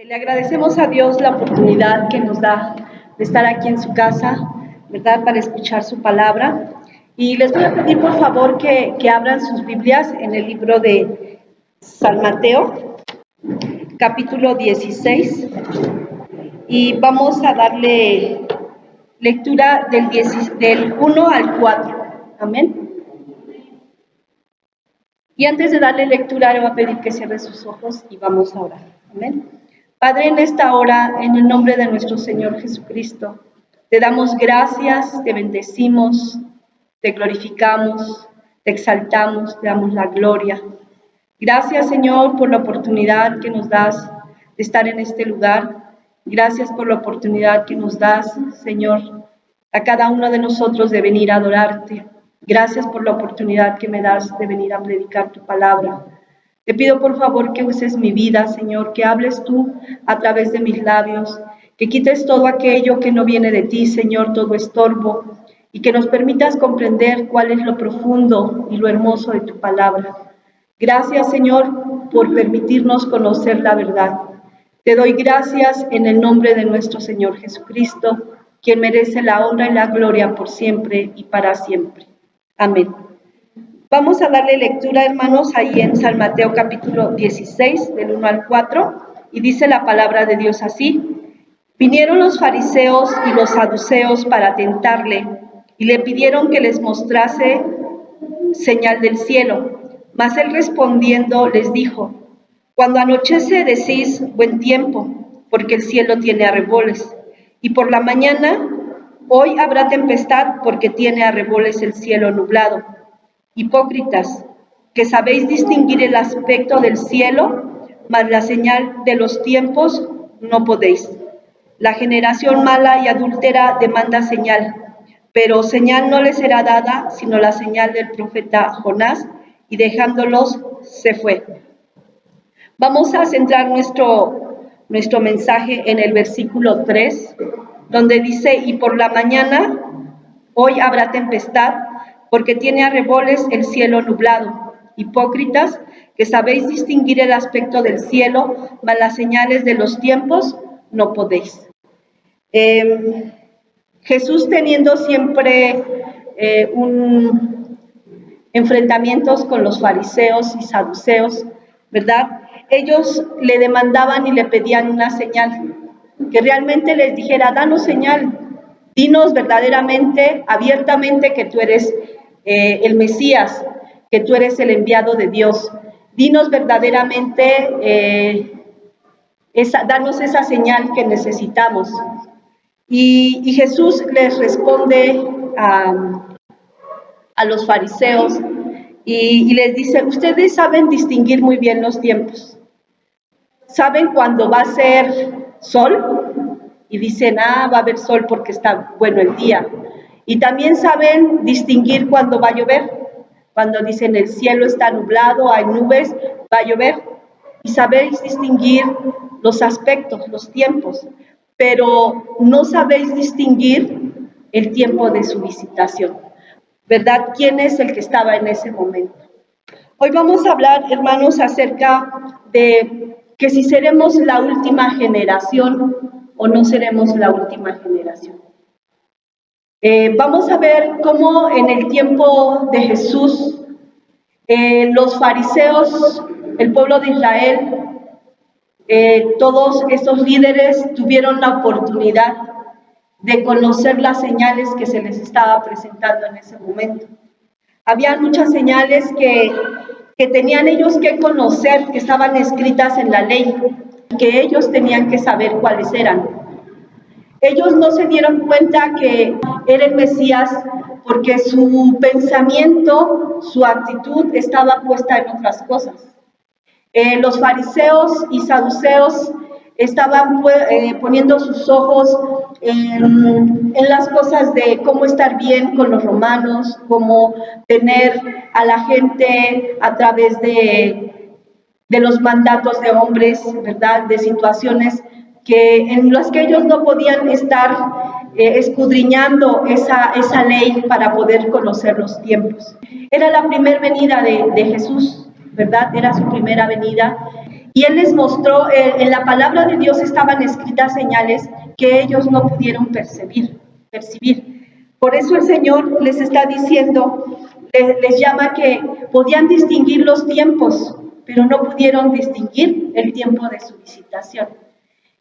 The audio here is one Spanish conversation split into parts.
Le agradecemos a Dios la oportunidad que nos da de estar aquí en su casa, ¿verdad? Para escuchar su palabra. Y les voy a pedir por favor que abran sus Biblias en el libro de San Mateo, capítulo 16. Y vamos a darle lectura del 1 al 4. Amén. Y antes de darle lectura, le voy a pedir que cierre sus ojos y vamos a orar. Amén. Padre, en esta hora, en el nombre de nuestro Señor Jesucristo, te damos gracias, te bendecimos, te glorificamos, te exaltamos, te damos la gloria. Gracias, Señor, por la oportunidad que nos das de estar en este lugar. Gracias por la oportunidad que nos das, Señor, a cada uno de nosotros de venir a adorarte. Gracias por la oportunidad que me das de venir a predicar tu palabra. Te pido por favor que uses mi vida, Señor, que hables tú a través de mis labios, que quites todo aquello que no viene de ti, Señor, todo estorbo, y que nos permitas comprender cuál es lo profundo y lo hermoso de tu palabra. Gracias, Señor, por permitirnos conocer la verdad. Te doy gracias en el nombre de nuestro Señor Jesucristo, quien merece la honra y la gloria por siempre y para siempre. Amén. Vamos a darle lectura, hermanos, ahí en San Mateo capítulo 16, del 1 al 4, y dice la palabra de Dios así: Vinieron los fariseos y los saduceos para tentarle, y le pidieron que les mostrase señal del cielo. Mas él respondiendo les dijo: Cuando anochece decís buen tiempo, porque el cielo tiene arreboles, y por la mañana, hoy habrá tempestad, porque tiene arreboles el cielo nublado. Hipócritas, que sabéis distinguir el aspecto del cielo, mas la señal de los tiempos no podéis. La generación mala y adúltera demanda señal, pero señal no le será dada, sino la señal del profeta Jonás, y dejándolos se fue. Vamos a centrar nuestro mensaje en el versículo 3, donde dice: y por la mañana, hoy habrá tempestad, porque tiene arreboles el cielo nublado. Hipócritas, que sabéis distinguir el aspecto del cielo, mas las señales de los tiempos no podéis. Jesús, teniendo siempre enfrentamientos con los fariseos y saduceos, ¿verdad? Ellos le demandaban y le pedían una señal, que realmente les dijera: danos señal, dinos verdaderamente, abiertamente, que tú eres el Mesías, que tú eres el enviado de Dios. Dinos verdaderamente, danos esa señal que necesitamos. Y Jesús les responde a los fariseos y les dice: ustedes saben distinguir muy bien los tiempos. ¿Saben cuándo va a ser sol? Y dicen: va a haber sol porque está bueno el día. Y también saben distinguir cuándo va a llover. Cuando dicen el cielo está nublado, hay nubes, va a llover. Y sabéis distinguir los aspectos, los tiempos, pero no sabéis distinguir el tiempo de su visitación, ¿verdad? ¿Quién es el que estaba en ese momento? Hoy vamos a hablar, hermanos, acerca de que si seremos la última generación o no seremos la última generación. Vamos a ver cómo en el tiempo de Jesús, los fariseos, el pueblo de Israel, todos esos líderes tuvieron la oportunidad de conocer las señales que se les estaba presentando en ese momento. Había muchas señales que tenían ellos que conocer, que estaban escritas en la ley, que ellos tenían que saber cuáles eran. Ellos no se dieron cuenta que era el Mesías porque su pensamiento, su actitud estaba puesta en otras cosas. Los fariseos y saduceos estaban poniendo sus ojos en las cosas de cómo estar bien con los romanos, cómo tener a la gente a través de los mandatos de hombres, ¿verdad? De situaciones en las que ellos no podían estar escudriñando esa ley para poder conocer los tiempos. Era la primera venida de Jesús, ¿verdad? Era su primera venida. Y Él les mostró, en la palabra de Dios estaban escritas señales que ellos no pudieron percibir. Por eso el Señor les está diciendo, les llama que podían distinguir los tiempos, pero no pudieron distinguir el tiempo de su visitación.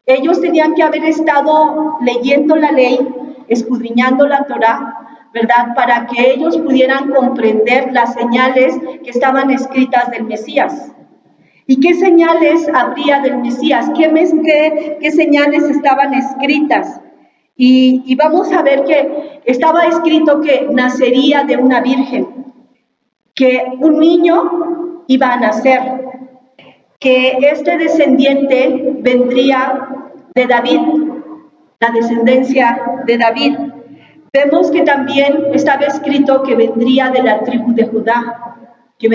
Ellos tenían que haber estado leyendo la ley, escudriñando la Torá, ¿verdad? Para que ellos pudieran comprender las señales que estaban escritas del Mesías. ¿Y qué señales habría del Mesías? ¿Qué señales estaban escritas? Y vamos a ver que estaba escrito que nacería de una virgen, que un niño iba a nacer, que este descendiente vendría de David, la descendencia de David. Vemos que también estaba escrito que vendría de la tribu de Judá, que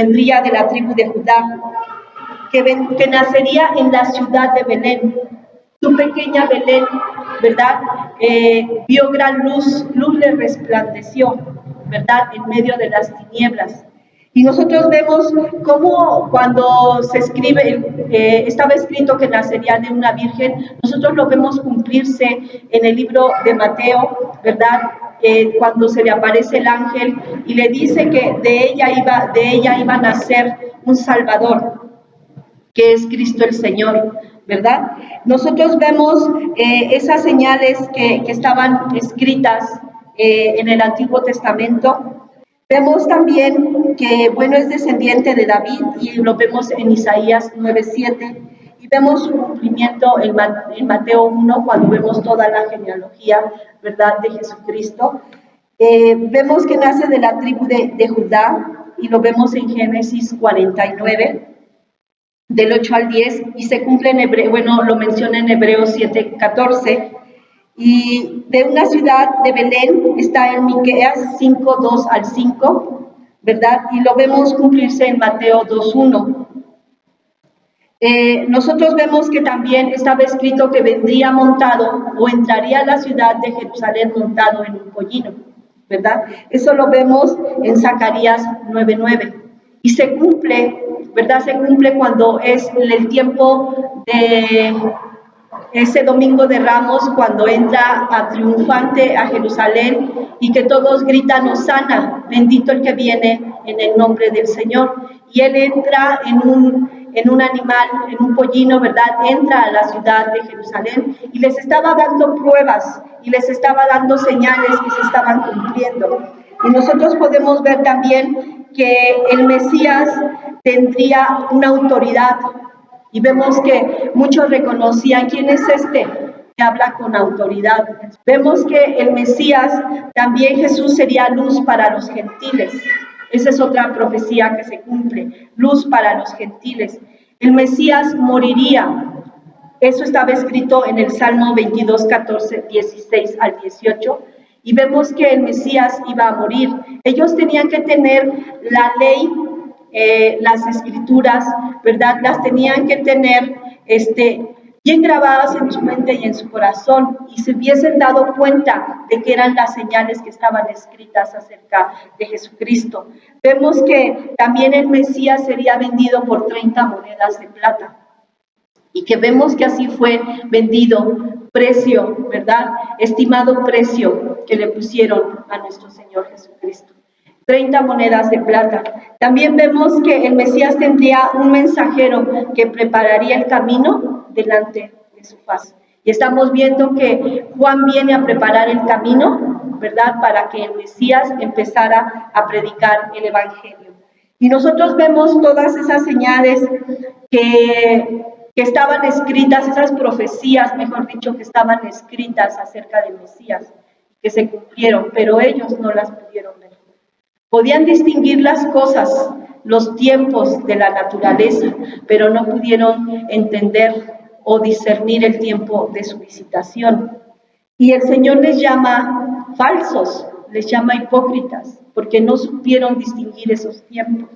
nacería en la ciudad de Belén. Su pequeña Belén, ¿verdad? Vio gran luz le resplandeció, ¿verdad? En medio de las tinieblas. Y nosotros vemos cómo cuando se escribe, estaba escrito que nacería de una virgen, nosotros lo vemos cumplirse en el libro de Mateo, ¿verdad? Cuando se le aparece el ángel y le dice que de ella iba a nacer un Salvador, que es Cristo el Señor, ¿verdad? Nosotros vemos esas señales que estaban escritas en el Antiguo Testamento. Vemos también que, bueno, es descendiente de David y lo vemos en Isaías 9:7 y vemos su cumplimiento en Mateo 1 cuando vemos toda la genealogía, ¿verdad?, de Jesucristo. Vemos que nace de la tribu de Judá y lo vemos en Génesis 49, del 8 al 10, y se cumple en Hebreo, bueno, lo menciona en Hebreos 7:14, y de una ciudad de Belén está en Miqueas 5:2 al 5, ¿verdad? Y lo vemos cumplirse en Mateo 2:1. Nosotros vemos que también estaba escrito que vendría montado o entraría a la ciudad de Jerusalén montado en un pollino, ¿verdad? Eso lo vemos en Zacarías 9:9. Y se cumple, ¿verdad? Se cumple cuando es el tiempo de ese domingo de Ramos, cuando entra a triunfante a Jerusalén y que todos gritan Hosana, bendito el que viene en el nombre del Señor. Y él entra en un animal, en un pollino, ¿verdad? Entra a la ciudad de Jerusalén y les estaba dando pruebas y les estaba dando señales que se estaban cumpliendo. Y nosotros podemos ver también que el Mesías tendría una autoridad. Y vemos que muchos reconocían quién es este que habla con autoridad. Vemos que el Mesías, también Jesús, sería luz para los gentiles. Esa es otra profecía que se cumple, luz para los gentiles. El Mesías moriría. Eso estaba escrito en el Salmo 22, 14, 16 al 18. Y vemos que el Mesías iba a morir. Ellos tenían que tener la ley, las escrituras, ¿verdad? Las tenían que tener bien grabadas en su mente y en su corazón, y se hubiesen dado cuenta de que eran las señales que estaban escritas acerca de Jesucristo. Vemos que también el Mesías sería vendido por 30 monedas de plata, y que vemos que así fue vendido, precio, ¿verdad? Estimado precio que le pusieron a nuestro Señor Jesucristo. 30 monedas de plata. También vemos que el Mesías tendría un mensajero que prepararía el camino delante de su faz. Y estamos viendo que Juan viene a preparar el camino, ¿verdad?, para que el Mesías empezara a predicar el Evangelio. Y nosotros vemos todas esas señales que estaban escritas, esas profecías, mejor dicho, que estaban escritas acerca del Mesías, que se cumplieron, pero ellos no las pudieron ver. Podían distinguir las cosas, los tiempos de la naturaleza, pero no pudieron entender o discernir el tiempo de su visitación. Y el Señor les llama falsos, les llama hipócritas, porque no supieron distinguir esos tiempos.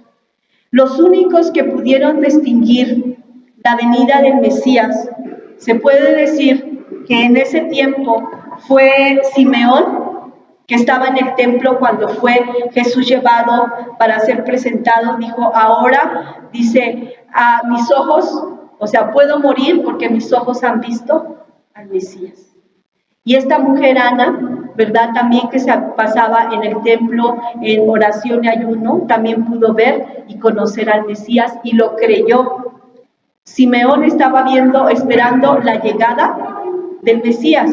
Los únicos que pudieron distinguir la venida del Mesías, se puede decir que en ese tiempo fue Simeón, que estaba en el templo cuando fue Jesús llevado para ser presentado. Dijo, ahora, dice, a mis ojos O sea, puedo morir porque mis ojos han visto al Mesías. Y esta mujer Ana, ¿verdad? También que se pasaba en el templo en oración y ayuno, también pudo ver y conocer al Mesías y lo creyó. Simeón estaba esperando la llegada del Mesías.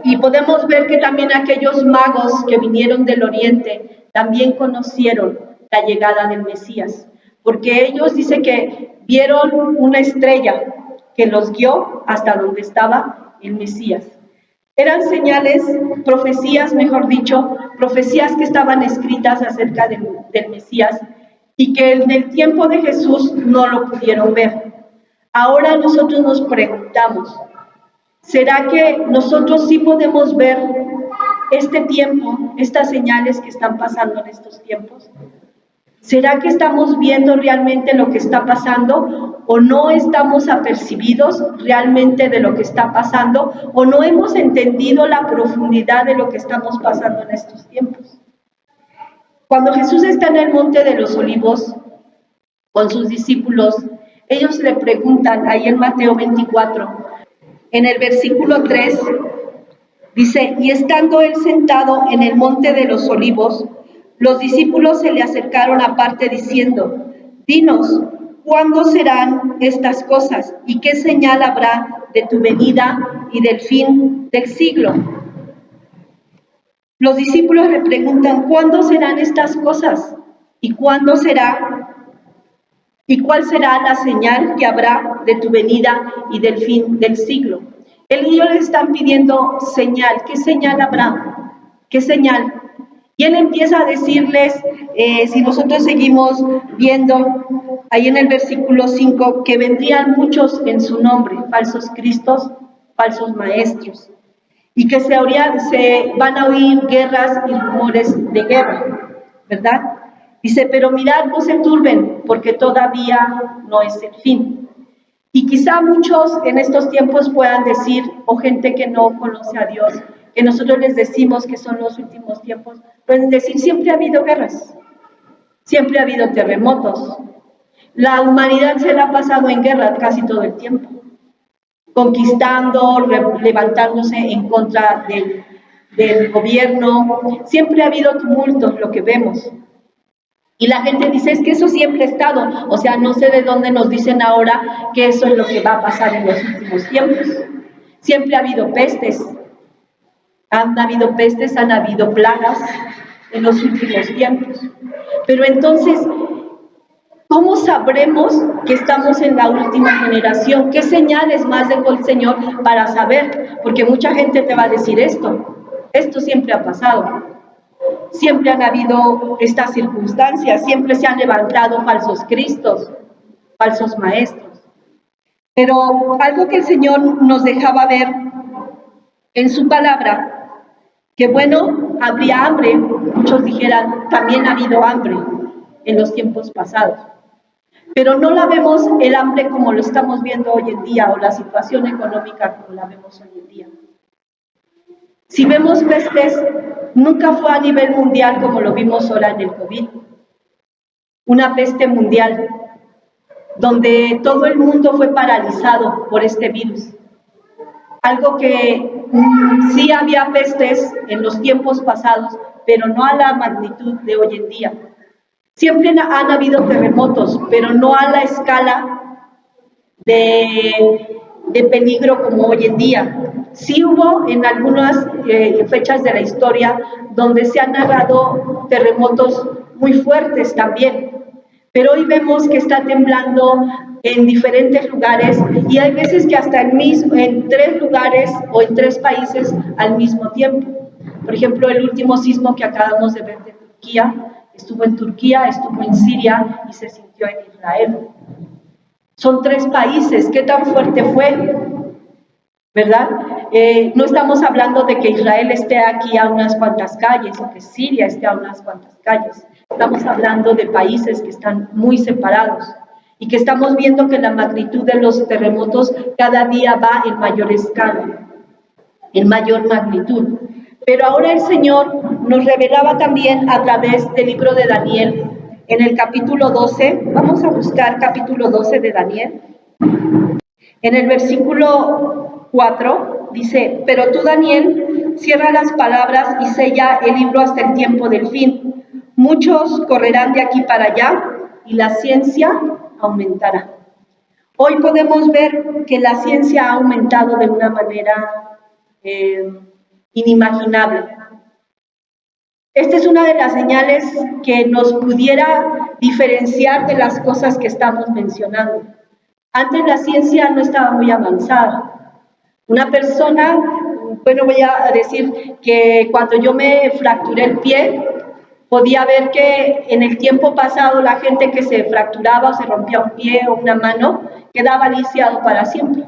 Y podemos ver que también aquellos magos que vinieron del oriente también conocieron la llegada del Mesías, porque ellos dicen que vieron una estrella que los guió hasta donde estaba el Mesías. Eran señales, profecías, mejor dicho, profecías que estaban escritas acerca del Mesías y que en el tiempo de Jesús no lo pudieron ver. Ahora nosotros nos preguntamos, ¿será que nosotros sí podemos ver este tiempo, estas señales que están pasando en estos tiempos? ¿Será que estamos viendo realmente lo que está pasando o no estamos apercibidos realmente de lo que está pasando o no hemos entendido la profundidad de lo que estamos pasando en estos tiempos? Cuando Jesús está en el Monte de los Olivos con sus discípulos, ellos le preguntan ahí en Mateo 24, en el versículo 3, dice, y estando él sentado en el Monte de los Olivos, los discípulos se le acercaron aparte diciendo, dinos, ¿cuándo serán estas cosas? ¿Y qué señal habrá de tu venida y del fin del siglo? Los discípulos le preguntan, ¿cuándo serán estas cosas? ¿Y cuándo será? ¿Y cuál será la señal que habrá de tu venida y del fin del siglo? Ellos le están pidiendo señal. ¿Qué señal habrá? ¿Qué señal? Y él empieza a decirles, si nosotros seguimos viendo ahí en el versículo 5, que vendrían muchos en su nombre, falsos cristos, falsos maestros, y que se van a oír guerras y rumores de guerra, ¿verdad? Dice, pero mirad, no se turben, porque todavía no es el fin. Y quizá muchos en estos tiempos puedan decir, o gente que no conoce a Dios, que nosotros les decimos que son los últimos tiempos, pueden decir, siempre ha habido guerras, siempre ha habido terremotos. La humanidad se la ha pasado en guerra casi todo el tiempo, conquistando, levantándose en contra del gobierno. Siempre ha habido tumultos, lo que vemos. Y la gente dice, es que eso siempre ha estado. O sea, no sé de dónde nos dicen ahora que eso es lo que va a pasar en los últimos tiempos. Siempre ha habido pestes. Han habido pestes, han habido plagas en los últimos tiempos. Pero entonces, ¿cómo sabremos que estamos en la última generación? ¿Qué señales más dejó el Señor para saber? Porque mucha gente te va a decir esto siempre ha pasado. Siempre han habido estas circunstancias, siempre se han levantado falsos cristos, falsos maestros. Pero algo que el Señor nos dejaba ver en su palabra, que bueno, habría hambre, muchos dijeran, también ha habido hambre en los tiempos pasados. Pero no la vemos el hambre como lo estamos viendo hoy en día o la situación económica como la vemos hoy en día. Si vemos pestes, nunca fue a nivel mundial como lo vimos ahora en el COVID. Una peste mundial, donde todo el mundo fue paralizado por este virus. Algo que sí había pestes en los tiempos pasados, pero no a la magnitud de hoy en día. Siempre han habido terremotos, pero no a la escala de peligro como hoy en día. Sí hubo en algunas fechas de la historia donde se han narrado terremotos muy fuertes también, pero hoy vemos que está temblando en diferentes lugares y hay veces que hasta en 3 lugares o en 3 países al mismo tiempo. Por ejemplo, el último sismo que acabamos de ver de Turquía, estuvo en Turquía, estuvo en Siria y se sintió en Israel. Son 3 países, ¿qué tan fuerte fue? ¿Verdad? No estamos hablando de que Israel esté aquí a unas cuantas calles o que Siria esté a unas cuantas calles. Estamos hablando de países que están muy separados y que estamos viendo que la magnitud de los terremotos cada día va en mayor escala, en mayor magnitud. Pero ahora el Señor nos revelaba también a través del libro de Daniel, en el capítulo 12, vamos a buscar capítulo 12 de Daniel, En el versículo 4 dice, pero tú, Daniel, cierra las palabras y sella el libro hasta el tiempo del fin. Muchos correrán de aquí para allá y la ciencia aumentará. Hoy podemos ver que la ciencia ha aumentado de una manera inimaginable. Esta es una de las señales que nos pudiera diferenciar de las cosas que estamos mencionando. Antes la ciencia no estaba muy avanzada. Una persona, bueno, voy a decir que cuando yo me fracturé el pie, podía ver que en el tiempo pasado la gente que se fracturaba o se rompía un pie o una mano quedaba lisiado para siempre.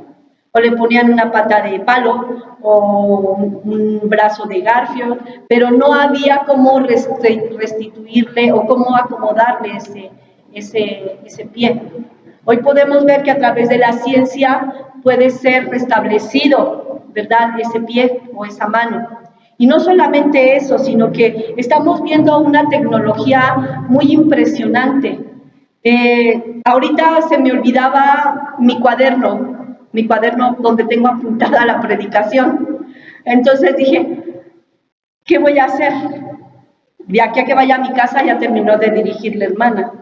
O le ponían una pata de palo o un brazo de garfio, pero no había cómo restituirle o cómo acomodarle ese pie. Hoy podemos ver que a través de la ciencia puede ser restablecido, ¿verdad?, ese pie o esa mano. Y no solamente eso, sino que estamos viendo una tecnología muy impresionante. Ahorita se me olvidaba mi cuaderno donde tengo apuntada la predicación. Entonces dije, ¿qué voy a hacer? De aquí a que vaya a mi casa ya terminó de dirigir la hermana.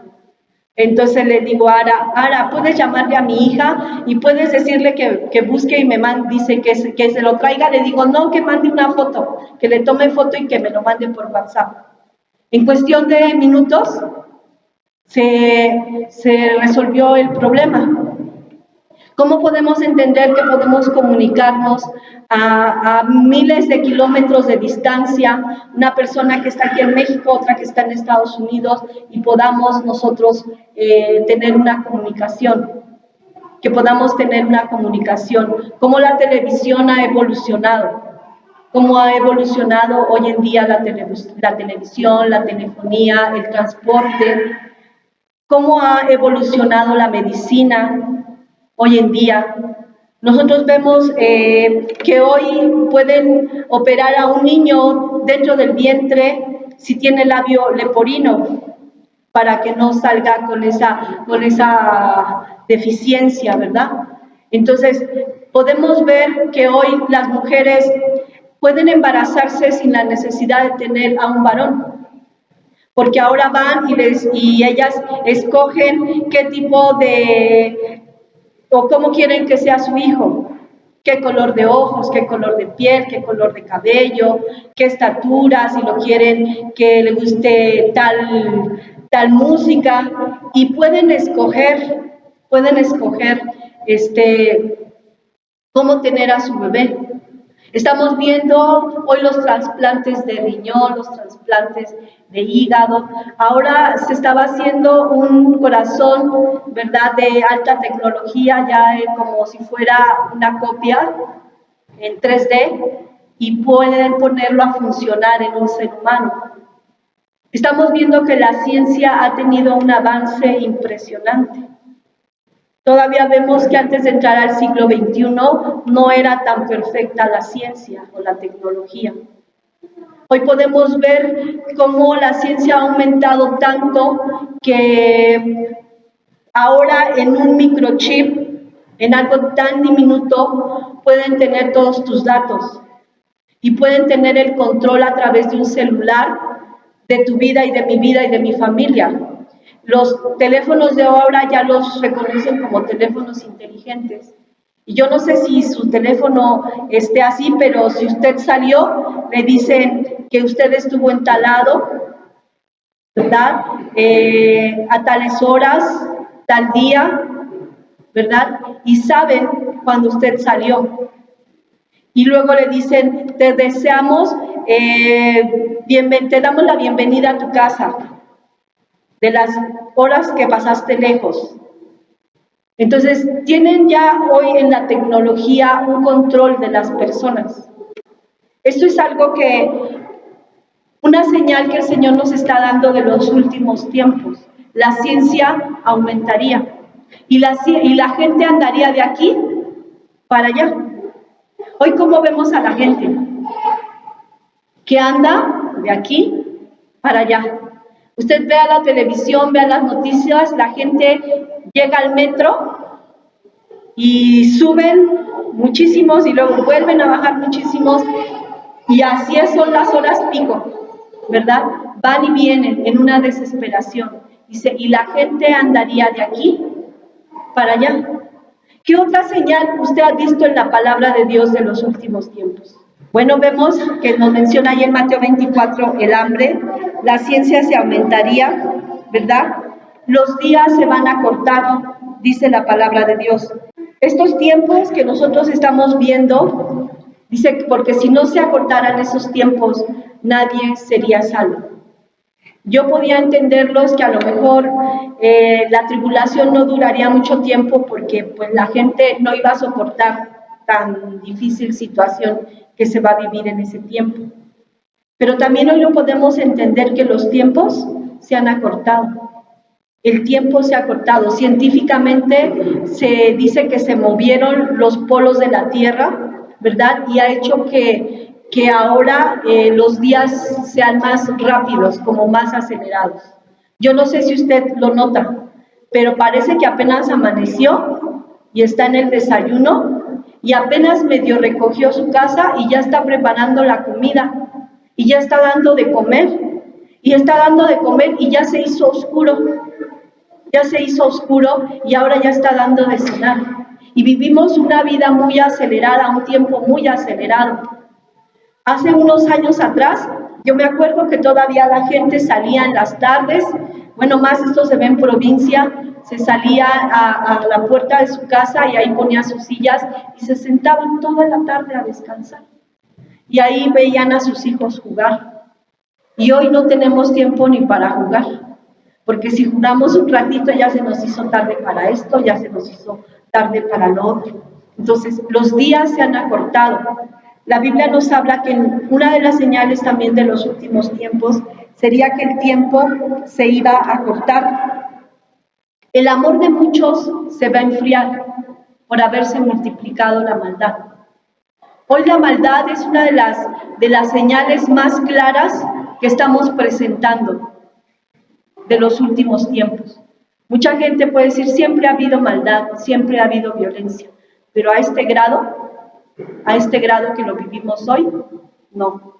Entonces le digo a Ara, ¿puedes llamarle a mi hija y puedes decirle que busque y me dice que se lo traiga? Le digo, no, que mande una foto, que le tome foto y que me lo mande por WhatsApp. En cuestión de minutos se resolvió el problema. ¿Cómo podemos entender que podemos comunicarnos a miles de kilómetros de distancia, una persona que está aquí en México, otra que está en Estados Unidos, y podamos nosotros tener una comunicación? Que podamos tener una comunicación. ¿Cómo la televisión ha evolucionado? ¿Cómo ha evolucionado hoy en día la televisión, la telefonía, el transporte? ¿Cómo ha evolucionado la medicina hoy en día? Nosotros vemos que hoy pueden operar a un niño dentro del vientre si tiene labio leporino, para que no salga con esa deficiencia, ¿verdad? Entonces, podemos ver que hoy las mujeres pueden embarazarse sin la necesidad de tener a un varón, porque ahora van y ellas escogen qué tipo o cómo quieren que sea su hijo, qué color de ojos, qué color de piel, qué color de cabello, qué estatura, si lo quieren que le guste tal música, y pueden escoger cómo tener a su bebé. Estamos viendo hoy los trasplantes de riñón, los trasplantes de hígado. Ahora se estaba haciendo un corazón, ¿verdad?, de alta tecnología, ya como si fuera una copia en 3D, y pueden ponerlo a funcionar en un ser humano. Estamos viendo que la ciencia ha tenido un avance impresionante. Todavía vemos que antes de entrar al siglo XXI no era tan perfecta la ciencia o la tecnología. Hoy podemos ver cómo la ciencia ha aumentado tanto que ahora en un microchip, en algo tan diminuto, pueden tener todos tus datos y pueden tener el control a través de un celular de tu vida y de mi vida y de mi familia. Los teléfonos de ahora ya los reconocen como teléfonos inteligentes. Y yo no sé si su teléfono esté así, pero si usted salió, le dicen que usted estuvo en tal lado, ¿verdad? A tales horas, tal día, ¿verdad? Y saben cuando usted salió. Y luego le dicen, te deseamos, te damos la bienvenida a tu casa, de las horas que pasaste lejos. Entonces, tienen ya hoy en la tecnología un control de las personas. Esto es algo una señal que el Señor nos está dando de los últimos tiempos. La ciencia aumentaría y la gente andaría de aquí para allá. Hoy, ¿cómo vemos a la gente? Que anda de aquí para allá. Usted vea la televisión, vea las noticias, la gente llega al metro y suben muchísimos y luego vuelven a bajar muchísimos y así son las horas pico, ¿verdad? Van y vienen en una desesperación. Dice, y la gente andaría de aquí para allá. ¿Qué otra señal usted ha visto en la palabra de Dios de los últimos tiempos? Bueno, vemos que nos menciona ahí en Mateo 24 el hambre, la ciencia se aumentaría, ¿verdad? Los días se van a cortar, dice la palabra de Dios. Estos tiempos que nosotros estamos viendo, dice, porque si no se acortaran esos tiempos, nadie sería salvo. Yo podía entenderlos que a lo mejor la tribulación no duraría mucho tiempo porque pues la gente no iba a soportar tan difícil situación que se va a vivir en ese tiempo. Pero también hoy lo podemos entender que los tiempos se han acortado. El tiempo se ha acortado. Científicamente se dice que se movieron los polos de la Tierra, ¿verdad? Y ha hecho que ahora los días sean más rápidos, como más acelerados. Yo no sé si usted lo nota, pero parece que apenas amaneció y está en el desayuno y apenas medio recogió su casa y ya está preparando la comida y ya está dando de comer y está dando de comer y ya se hizo oscuro. Ya se hizo oscuro y ahora ya está dando de cenar. Y vivimos una vida muy acelerada, un tiempo muy acelerado. Hace unos años atrás, yo me acuerdo que todavía la gente salía en las tardes, bueno, más esto se ve en provincia, se salía a la puerta de su casa y ahí ponía sus sillas y se sentaban toda la tarde a descansar. Y ahí veían a sus hijos jugar. Y hoy no tenemos tiempo ni para jugar. Porque si jugamos un ratito ya se nos hizo tarde para esto, ya se nos hizo tarde para lo otro. Entonces, los días se han acortado. La Biblia nos habla que una de las señales también de los últimos tiempos sería que el tiempo se iba a acortar. El amor de muchos se va a enfriar por haberse multiplicado la maldad. Hoy la maldad es una de las señales más claras que estamos presentando de los últimos tiempos. Mucha gente puede decir, siempre ha habido maldad, siempre ha habido violencia, pero a este grado que lo vivimos hoy, no.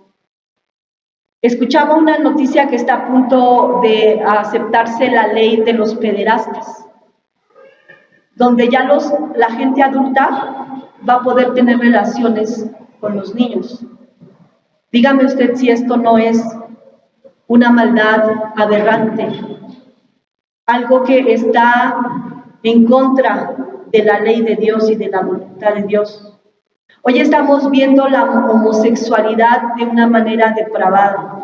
Escuchaba una noticia que está a punto de aceptarse la ley de los pederastas, donde ya la gente adulta va a poder tener relaciones con los niños. Dígame usted si esto no es una maldad aberrante, algo que está en contra de la ley de Dios y de la voluntad de Dios. Hoy estamos viendo la homosexualidad de una manera depravada.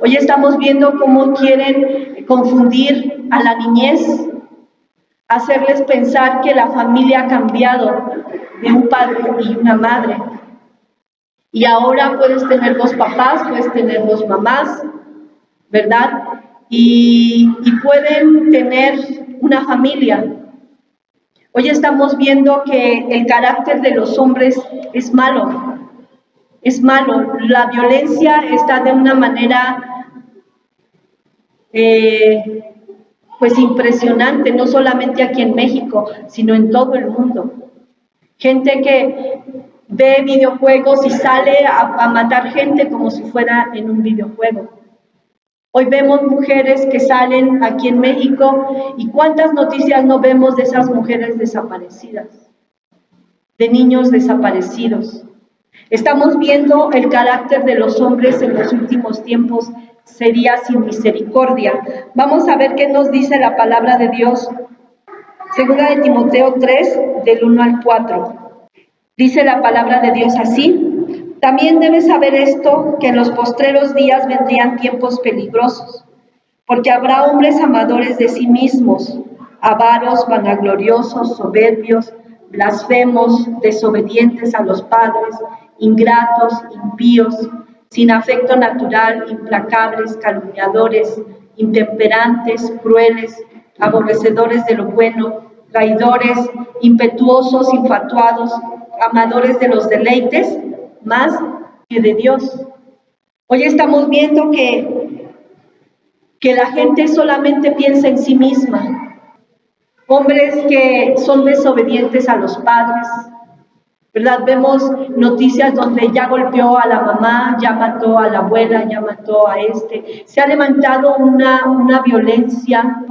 Hoy estamos viendo cómo quieren confundir a la niñez, hacerles pensar que la familia ha cambiado de un padre y una madre. Y ahora puedes tener dos papás, puedes tener dos mamás, ¿verdad? Y pueden tener una familia. Hoy estamos viendo que el carácter de los hombres es malo. Es malo. La violencia está de una manera pues impresionante, no solamente aquí en México, sino en todo el mundo. Gente que ve videojuegos y sale a matar gente como si fuera en un videojuego. Hoy vemos mujeres que salen aquí en México y cuántas noticias no vemos de esas mujeres desaparecidas, de niños desaparecidos. Estamos viendo el carácter de los hombres en los últimos tiempos sería sin misericordia. Vamos a ver qué nos dice la palabra de Dios. Segunda de Timoteo 3, del 1 al 4. Dice la palabra de Dios así: también debes saber esto, que en los postreros días vendrían tiempos peligrosos, porque habrá hombres amadores de sí mismos, avaros, vanagloriosos, soberbios, blasfemos, desobedientes a los padres, ingratos, impíos, sin afecto natural, implacables, calumniadores, intemperantes, crueles, aborrecedores de lo bueno, traidores, impetuosos, infatuados, amadores de los deleites, más que de Dios. Hoy estamos viendo que la gente solamente piensa en sí misma. hombres que son desobedientes a los padres, ¿verdad? Vemos noticias donde ya golpeó a la mamá, ya mató a la abuela, ya mató a se ha levantado una violencia,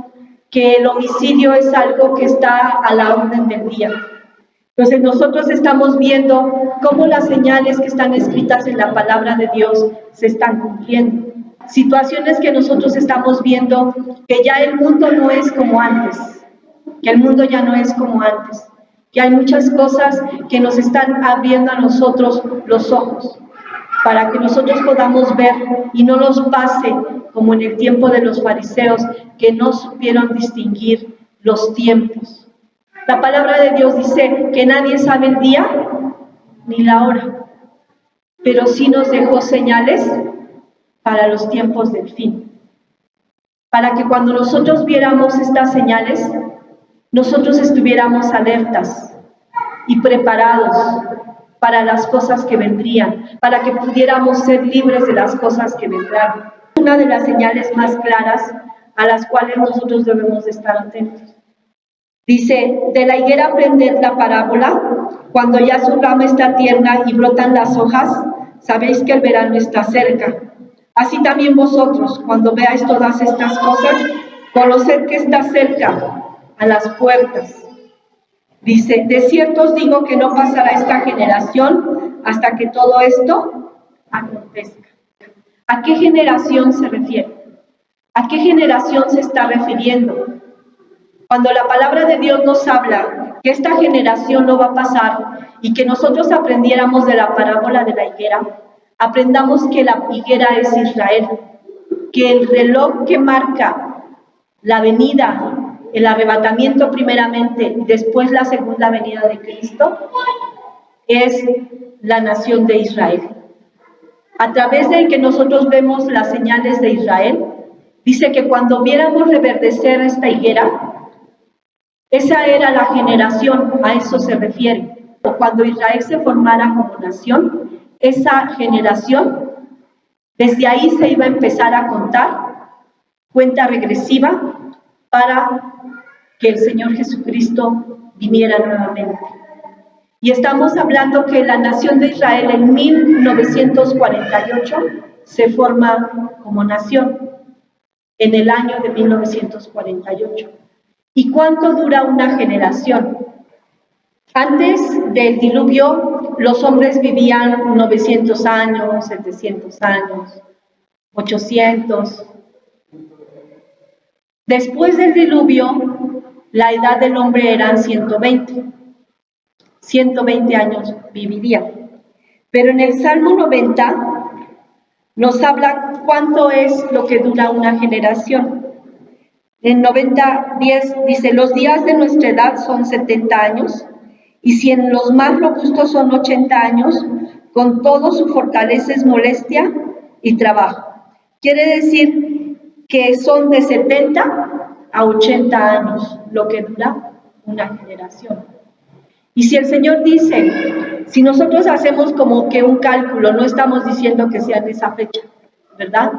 que el homicidio es algo que está a la orden del día. Entonces nosotros estamos viendo cómo las señales que están escritas en la palabra de Dios se están cumpliendo. Situaciones que nosotros estamos viendo que ya el mundo no es como antes, que el mundo ya no es como antes, que hay muchas cosas que nos están abriendo a nosotros los ojos para que nosotros podamos ver y no nos pase como en el tiempo de los fariseos, que no supieron distinguir los tiempos. La palabra de Dios dice que nadie sabe el día ni la hora, pero sí nos dejó señales para los tiempos del fin. Para que cuando nosotros viéramos estas señales, nosotros estuviéramos alertas y preparados para las cosas que vendrían, para que pudiéramos ser libres de las cosas que vendrán. Una de las señales más claras a las cuales nosotros debemos de estar atentos. Dice, de la higuera aprended la parábola, cuando ya su rama está tierna y brotan las hojas, sabéis que el verano está cerca. Así también vosotros, cuando veáis todas estas cosas, conoced que está cerca, a las puertas. Dice, de cierto os digo que no pasará esta generación hasta que todo esto acontezca. ¿A qué generación se refiere? ¿A qué generación se está refiriendo? Cuando la palabra de Dios nos habla que esta generación no va a pasar y que nosotros aprendiéramos de la parábola de la higuera, aprendamos que la higuera es Israel, que el reloj que marca la venida, el arrebatamiento primeramente y después la segunda venida de Cristo, es la nación de Israel. A través de que nosotros vemos las señales de Israel, dice que cuando viéramos reverdecer esta higuera, esa era la generación, a eso se refiere. O cuando Israel se formara como nación, esa generación, desde ahí se iba a empezar a contar, cuenta regresiva, para que el Señor Jesucristo viniera nuevamente. Y estamos hablando que la nación de Israel en 1948 se forma como nación, en el año de 1948. ¿Y cuánto dura una generación? Antes del diluvio, los hombres vivían 900 años, 700 años, 800. Después del diluvio, la edad del hombre eran 120. 120 años viviría. Pero en el Salmo 90 nos habla cuánto es lo que dura una generación. En 90:10 dice, los días de nuestra edad son 70 años, y si en los más robustos son 80 años, con todo su fortaleza es molestia y trabajo. Quiere decir que son de 70 a 80 años lo que dura una generación. Y si el Señor dice, si nosotros hacemos como que un cálculo, no estamos diciendo que sea en esa fecha, ¿verdad?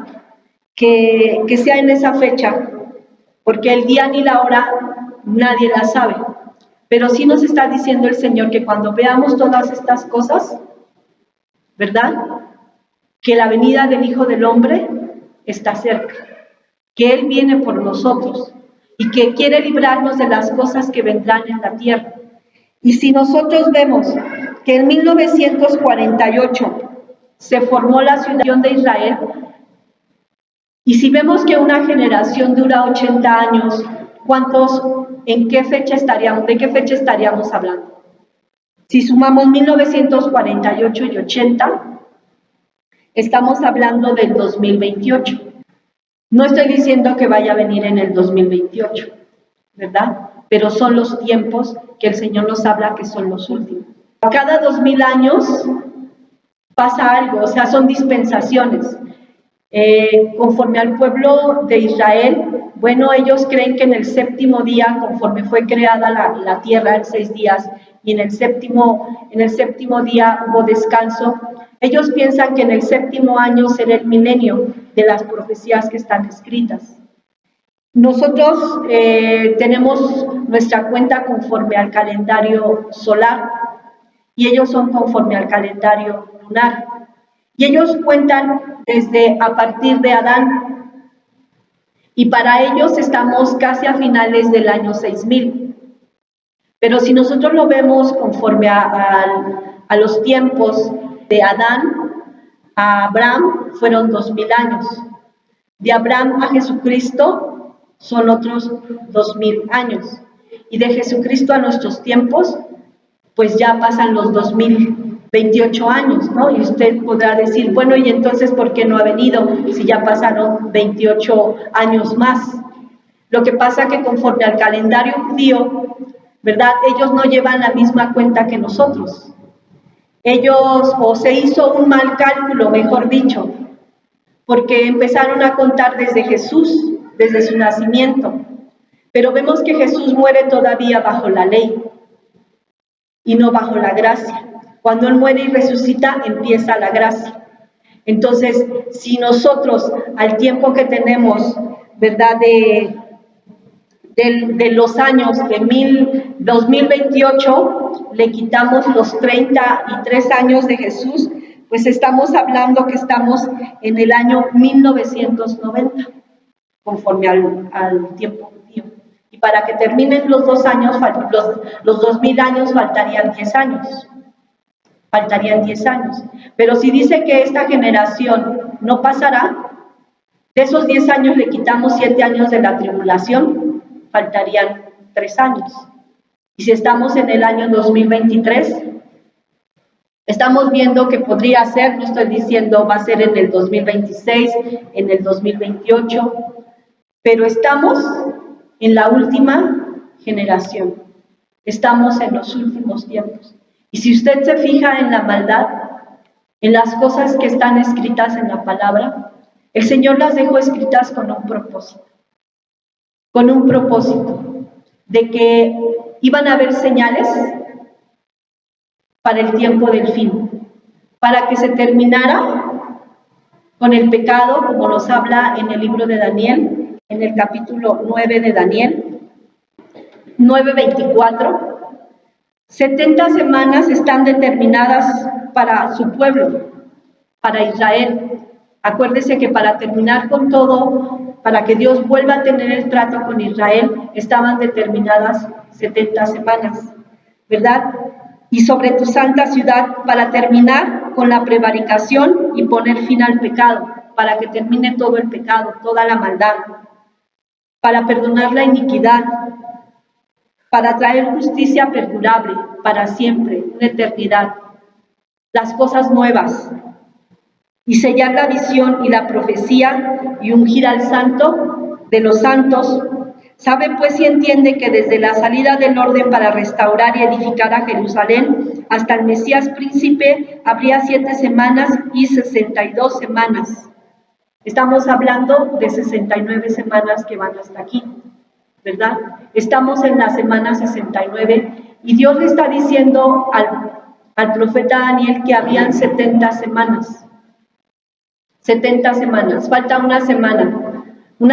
Que sea en esa fecha, porque el día ni la hora nadie la sabe. Pero sí nos está diciendo el Señor que cuando veamos todas estas cosas, ¿verdad? Que la venida del Hijo del Hombre está cerca, que Él viene por nosotros y que quiere librarnos de las cosas que vendrán en la tierra. Y si nosotros vemos que en 1948 se formó la ciudad de Israel, y si vemos que una generación dura 80 años, ¿de qué fecha estaríamos hablando? Si sumamos 1948 y 80, estamos hablando del 2028. No estoy diciendo que vaya a venir en el 2028, ¿verdad? Pero son los tiempos que el Señor nos habla que son los últimos. Cada 2000 años pasa algo, o sea, son dispensaciones. Conforme al pueblo de Israel, bueno, ellos creen que en el séptimo día, conforme fue creada la tierra en 6 días, y en el séptimo día hubo descanso, ellos piensan que en el séptimo año será el milenio de las profecías que están escritas. Nosotros tenemos nuestra cuenta conforme al calendario solar y ellos son conforme al calendario lunar. Y ellos cuentan desde a partir de Adán. Y para ellos estamos casi a finales del año 6000. Pero si nosotros lo vemos conforme a los tiempos de Adán a Abraham, fueron 2000 años. De Abraham a Jesucristo son otros 2000 años. Y de Jesucristo a nuestros tiempos, pues ya pasan los 2028 años, ¿no? Y usted podrá decir, bueno, ¿y entonces por qué no ha venido si ya pasaron 28 años más? Lo que pasa que conforme al calendario judío, ¿verdad? Ellos no llevan la misma cuenta que nosotros. Ellos, o se hizo un mal cálculo, mejor dicho, porque empezaron a contar desde Jesús, desde su nacimiento. Pero vemos que Jesús muere todavía bajo la ley y no bajo la gracia. Cuando Él muere y resucita, empieza la gracia. Entonces, si nosotros, al tiempo que tenemos, ¿verdad?, de los años de 2028, le quitamos los 33 años de Jesús, pues estamos hablando que estamos en el año 1990, conforme al tiempo judío. Y para que terminen los 2 años, los 2000 años, faltarían 10 años. Faltarían 10 años. Pero si dice que esta generación no pasará, de esos 10 años le quitamos 7 años de la tribulación, faltarían 3 años. Y si estamos en el año 2023, estamos viendo que podría ser, no estoy diciendo va a ser en el 2026, en el 2028, pero estamos en la última generación, estamos en los últimos tiempos. Y si usted se fija en la maldad, en las cosas que están escritas en la palabra, el Señor las dejó escritas con un propósito de que iban a haber señales para el tiempo del fin, para que se terminara con el pecado, como nos habla en el libro de Daniel, en el capítulo 9 de Daniel, 9:24. 70 semanas están determinadas para su pueblo, para Israel. Acuérdese que para terminar con todo, para que Dios vuelva a tener el trato con Israel, estaban determinadas 70 semanas, ¿verdad? Y sobre tu santa ciudad, para terminar con la prevaricación y poner fin al pecado, para que termine todo el pecado, toda la maldad, para perdonar la iniquidad, para traer justicia perdurable, para siempre, una eternidad, las cosas nuevas, y sellar la visión y la profecía y ungir al santo de los santos. Sabe pues y entiende que desde la salida del orden para restaurar y edificar a Jerusalén hasta el Mesías príncipe habría 7 semanas y 62 semanas. Estamos hablando de 69 semanas que van hasta aquí, ¿verdad? Estamos en la semana 69 y Dios le está diciendo al profeta Daniel que habían 70 semanas. 70 semanas, falta una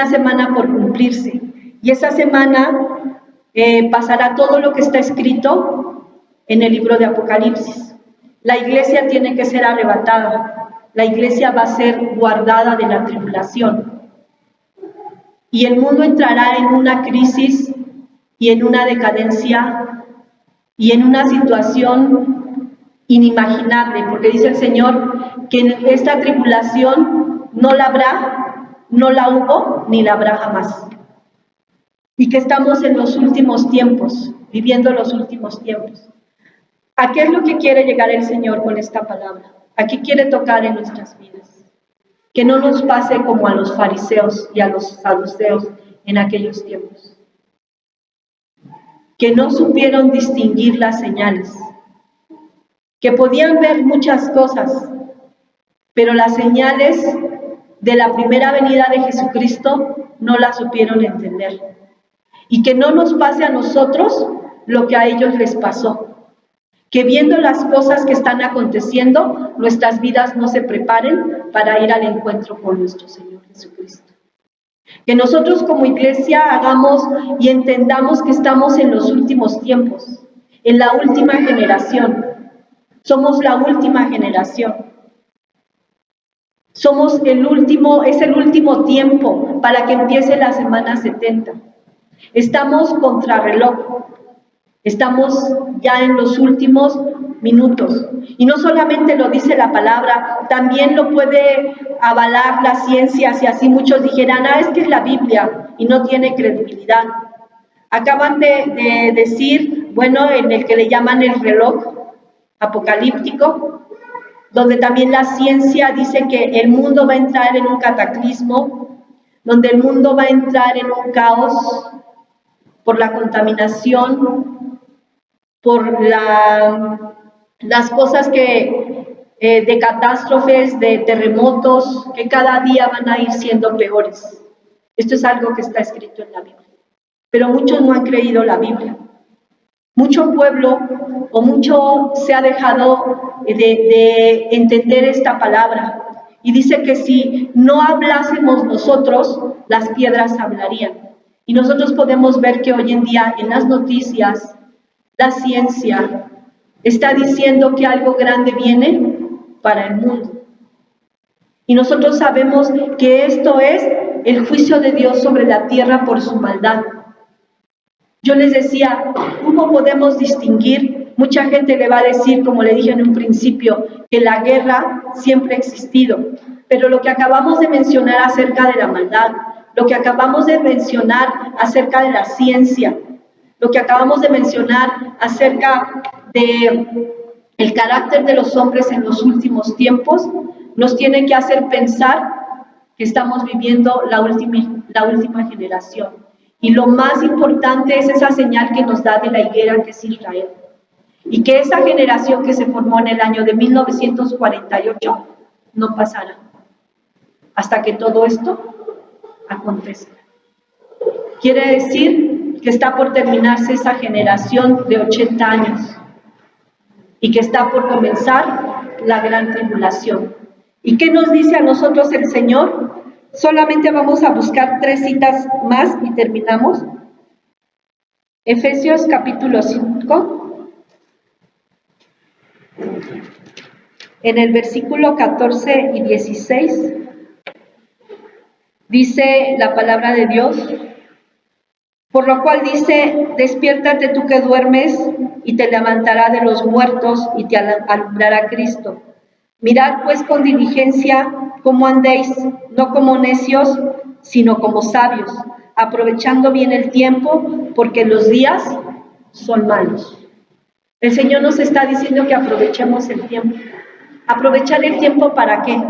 semana por cumplirse. Y esa semana pasará todo lo que está escrito en el libro de Apocalipsis. La iglesia tiene que ser arrebatada, la iglesia va a ser guardada de la tribulación. Y el mundo entrará en una crisis y en una decadencia y en una situación inimaginable, porque dice el Señor que en esta tribulación no la habrá, no la hubo, ni la habrá jamás. Y que estamos en los últimos tiempos, viviendo los últimos tiempos. ¿A qué es lo que quiere llegar el Señor con esta palabra? ¿A qué quiere tocar en nuestras vidas? Que no nos pase como a los fariseos y a los saduceos en aquellos tiempos. Que no supieron distinguir las señales. Que podían ver muchas cosas, pero las señales de la primera venida de Jesucristo no las supieron entender. Y que no nos pase a nosotros lo que a ellos les pasó. Que viendo las cosas que están aconteciendo, nuestras vidas no se preparen para ir al encuentro con nuestro Señor Jesucristo. Que nosotros como iglesia hagamos y entendamos que estamos en los últimos tiempos, en la última generación. Somos la última generación. Somos es el último tiempo para que empiece la semana 70. Estamos contrarreloj. Estamos ya en los últimos minutos. Y no solamente lo dice la palabra, también lo puede avalar la ciencia, si así muchos dijeran, es que es la Biblia y no tiene credibilidad. Acaban de decir, bueno, en el que le llaman el reloj apocalíptico, donde también la ciencia dice que el mundo va a entrar en un cataclismo, donde el mundo va a entrar en un caos por la contaminación, por las cosas de catástrofes, de terremotos, que cada día van a ir siendo peores. Esto es algo que está escrito en la Biblia. Pero muchos no han creído la Biblia. Mucho pueblo o mucho se ha dejado de entender esta palabra. Y dice que si no hablásemos nosotros, las piedras hablarían. Y nosotros podemos ver que hoy en día en las noticias, la ciencia está diciendo que algo grande viene para el mundo. Y nosotros sabemos que esto es el juicio de Dios sobre la tierra por su maldad. Yo les decía, ¿cómo podemos distinguir? Mucha gente le va a decir, como le dije en un principio, que la guerra siempre ha existido. Pero lo que acabamos de mencionar acerca de la maldad, lo que acabamos de mencionar acerca de la ciencia, lo que acabamos de mencionar acerca de el carácter de los hombres en los últimos tiempos, nos tiene que hacer pensar que estamos viviendo la última generación. Y lo más importante es esa señal que nos da de la higuera, que es Israel. Y que esa generación que se formó en el año de 1948 no pasará hasta que todo esto acontezca. Quiere decir que está por terminarse esa generación de 80 años y que está por comenzar la gran tribulación. ¿Y qué nos dice a nosotros el Señor? Solamente vamos a buscar 3 citas más y terminamos. Efesios capítulo 5, en el versículo 14 y 16, dice la palabra de Dios, por lo cual dice, despiértate tú que duermes, y te levantará de los muertos, y te alumbrará Cristo. Mirad pues con diligencia cómo andéis, no como necios, sino como sabios, aprovechando bien el tiempo, porque los días son malos. El Señor nos está diciendo que aprovechemos el tiempo. ¿Aprovechar el tiempo para qué?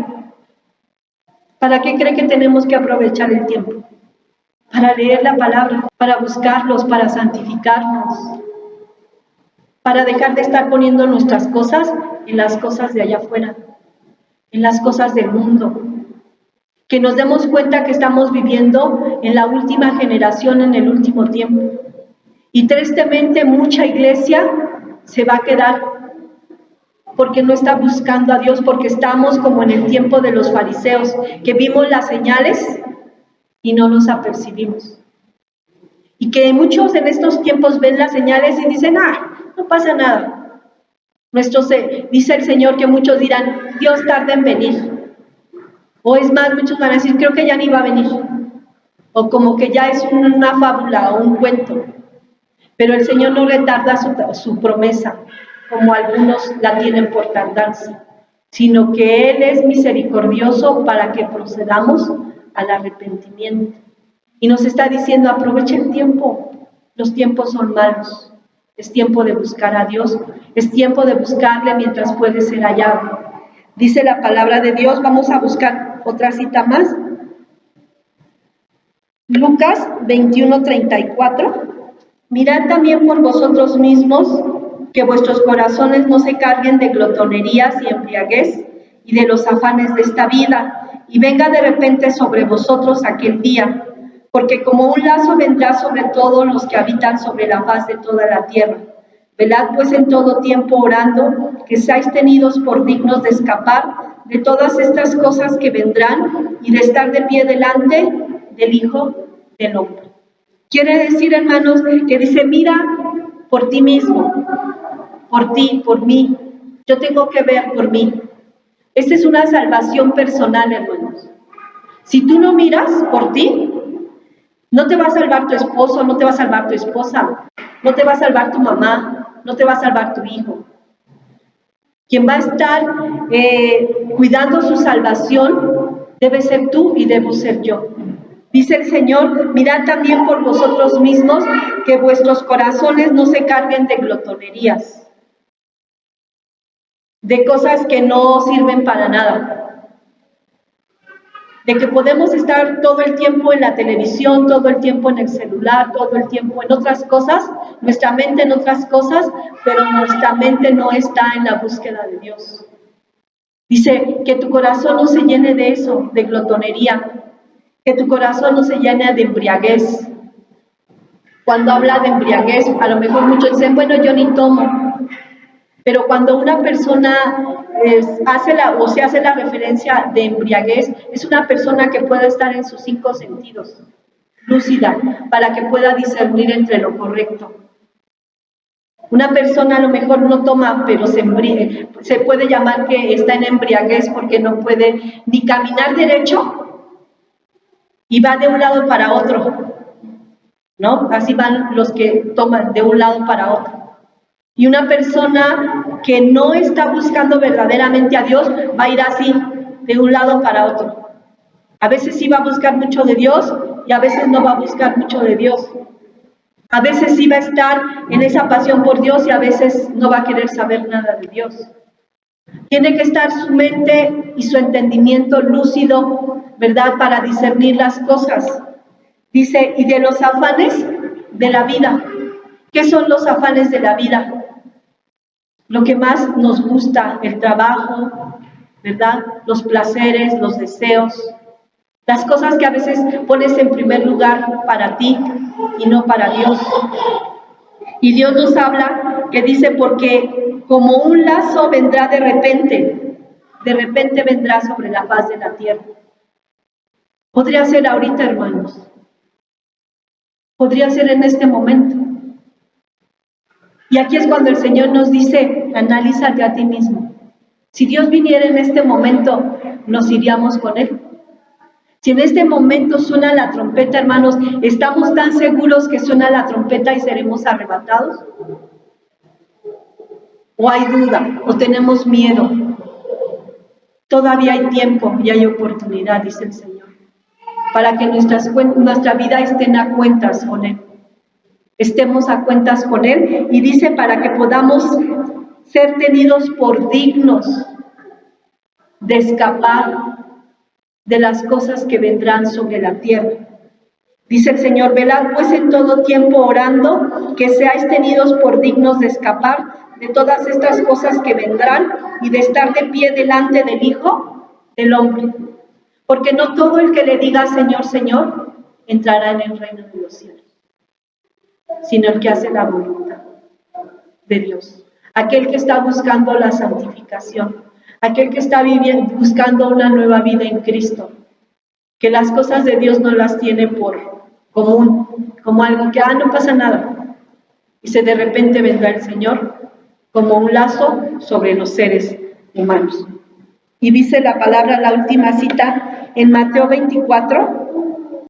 ¿Para qué cree que tenemos que aprovechar el tiempo? Para leer la palabra, para buscarlos, para santificarnos, para dejar de estar poniendo nuestras cosas en las cosas de allá afuera, en las cosas del mundo. Que nos demos cuenta que estamos viviendo en la última generación, en el último tiempo. Y tristemente mucha iglesia se va a quedar porque no está buscando a Dios, porque estamos como en el tiempo de los fariseos, que vimos las señales y no nos apercibimos. Y que muchos en estos tiempos ven las señales y dicen, no pasa nada. Dice el Señor que muchos dirán, Dios tarda en venir. O es más, muchos van a decir, creo que ya ni va a venir. O como que ya es una fábula o un cuento. Pero el Señor no retarda su promesa, como algunos la tienen por tardarse, sino que Él es misericordioso para que procedamos al arrepentimiento. Y nos está diciendo, aprovecha el tiempo, los tiempos son malos. Es tiempo de buscar a Dios, es tiempo de buscarle mientras puede ser hallado. Dice la palabra de Dios, vamos a buscar otra cita más. Lucas 21:34. Mirad también por vosotros mismos, que vuestros corazones no se carguen de glotonerías y embriaguez y de los afanes de esta vida, y venga de repente sobre vosotros aquel día, porque como un lazo vendrá sobre todos los que habitan sobre la faz de toda la tierra. Velad pues en todo tiempo orando, que seáis tenidos por dignos de escapar de todas estas cosas que vendrán y de estar de pie delante del Hijo del Hombre. Quiere decir, hermanos, que dice, mira por ti mismo, por ti, por mí. Yo tengo que ver por mí. Esta es una salvación personal, hermanos. Si tú no miras por ti, no te va a salvar tu esposo, no te va a salvar tu esposa, no te va a salvar tu mamá, no te va a salvar tu hijo. Quien va a estar cuidando su salvación debe ser tú y debo ser yo. Dice el Señor, mirad también por vosotros mismos que vuestros corazones no se carguen de glotonerías, de cosas que no sirven para nada. De que podemos estar todo el tiempo en la televisión, todo el tiempo en el celular, todo el tiempo en otras cosas, nuestra mente en otras cosas, pero nuestra mente no está en la búsqueda de Dios. Dice que tu corazón no se llene de eso, de glotonería, que tu corazón no se llene de embriaguez. Cuando habla de embriaguez, a lo mejor muchos dicen, bueno, yo ni tomo. Pero cuando una persona se hace la referencia de embriaguez, es una persona que pueda estar en sus 5 sentidos, lúcida, para que pueda discernir entre lo correcto. Una persona a lo mejor no toma, pero se puede llamar que está en embriaguez porque no puede ni caminar derecho y va de un lado para otro, ¿no? Así van los que toman de un lado para otro. Y una persona que no está buscando verdaderamente a Dios va a ir así, de un lado para otro. A veces sí va a buscar mucho de Dios y a veces no va a buscar mucho de Dios. A veces sí va a estar en esa pasión por Dios y a veces no va a querer saber nada de Dios. Tiene que estar su mente y su entendimiento lúcido, ¿verdad? Para discernir las cosas. Dice, y de los afanes de la vida. ¿Qué son los afanes de la vida? Lo que más nos gusta, el trabajo, ¿verdad? Los placeres, los deseos, las cosas que a veces pones en primer lugar para ti y no para Dios. Y Dios nos habla que dice, porque como un lazo vendrá de repente vendrá sobre la faz de la tierra. Podría ser ahorita, hermanos. Podría ser en este momento. Y aquí es cuando el Señor nos dice, analízate a ti mismo. Si Dios viniera en este momento, nos iríamos con Él. Si en este momento suena la trompeta, hermanos, ¿estamos tan seguros que suena la trompeta y seremos arrebatados? ¿O hay duda? ¿O tenemos miedo? Todavía hay tiempo y hay oportunidad, dice el Señor, para que nuestra vida estén a cuentas con Él. Estemos a cuentas con Él, y dice para que podamos ser tenidos por dignos de escapar de las cosas que vendrán sobre la tierra. Dice el Señor, velad pues en todo tiempo orando, que seáis tenidos por dignos de escapar de todas estas cosas que vendrán y de estar de pie delante del Hijo del Hombre. Porque no todo el que le diga Señor, Señor, entrará en el reino de los cielos, sino el que hace la voluntad de Dios. Aquel que está buscando la santificación, aquel que está buscando una nueva vida en Cristo, que las cosas de Dios no las tiene por común, como algo que, no pasa nada. Y de repente vendrá el Señor como un lazo sobre los seres humanos. Y dice la palabra, la última cita, en Mateo 24,